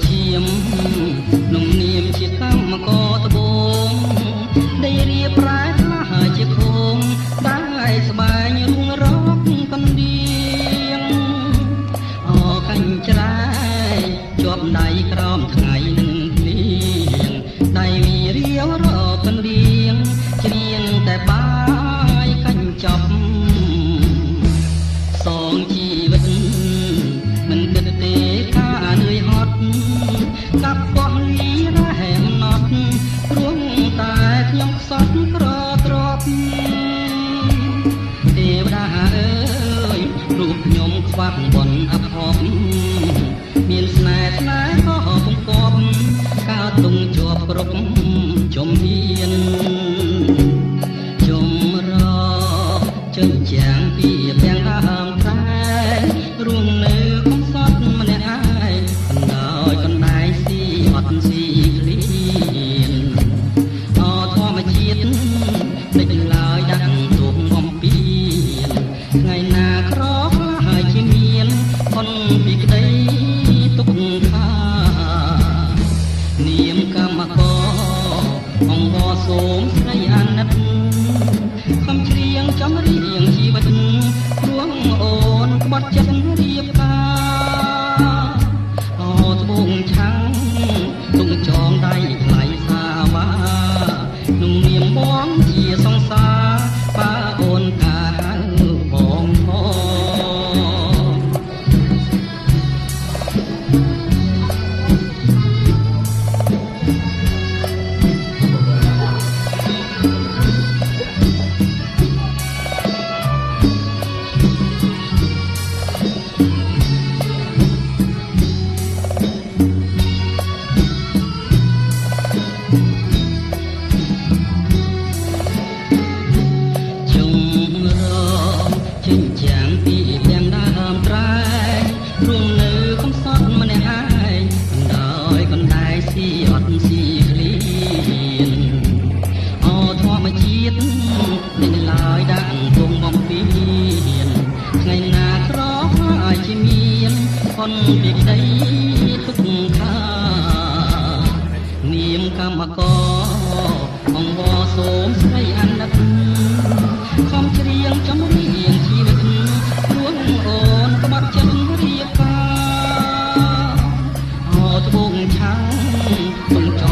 ឈាមនំនាមជាកម្មករត្បូងได้រៀបប្រែខ្លះជាភូមិได้ស្បែងរុងរកកណ្ដៀងអកាញ់ច្រែជាប់ដៃក្រោមថ្ងៃនឹងភ្លៀងដៃមីរៀវរកកណ្ដៀងច្រៀងតែបាយកាញ់ចប់សងជីវិតមិនគិតទេការនឿយហត់កាប់បោះលីរហែមណត់រួងតែខ្ញុំខ្សត់ក្រទ្របទេវតាអើយរូបខ្ញុំខ្វះបនអភ័ព្វមានស្នេហ៍ក៏បង្កប់កើតទុំជាប់គ្រប់ជំហានជំរចិញ្ចាំងពីទាំងដើមត្រែរួមនៅកំសត់ម្នាក់ឯងកណ្ដោយកណ្ដែងស៊ីអត់ស៊ីឃ្លៀនអធម្មជាតិតិចឡើយដាក់ទុំបំពីនថ្ងៃណាក្រហើយជាមានផុនពីក្តីទុកខានាមកម្មករអង្គវសូមស្រីអាណិតខំច្រៀងចំរៀងជីវិតរួងអូនក្បត់ចិត្តរៀបការអូត្បូងឆាំងទុកចងដៃថ្លៃសាវាนุ่มនាមបងជាសង្សារប៉ាអូនកាហៅបងផងចិញ្ចាំងពីទាំងដើមត្រែរួមនៅកំសត់ម្នាក់ឯងកណ្ដោយកណ្ដែងស៊ីអត់ស៊ីឃ្លៀនអធម្មជាតិនឹងឡើយដាក់ទុំបំពីនថ្ងៃណាក្រហើយជាមានផុនពីក្តីទុកខានាមកម្មករអង្គវសូមស្រីអាណិតខំច្រៀងចំរៀងជីវិតរួងអូនក្បត់ចិត្តរៀបការអូត្បូងឆាំងទុំច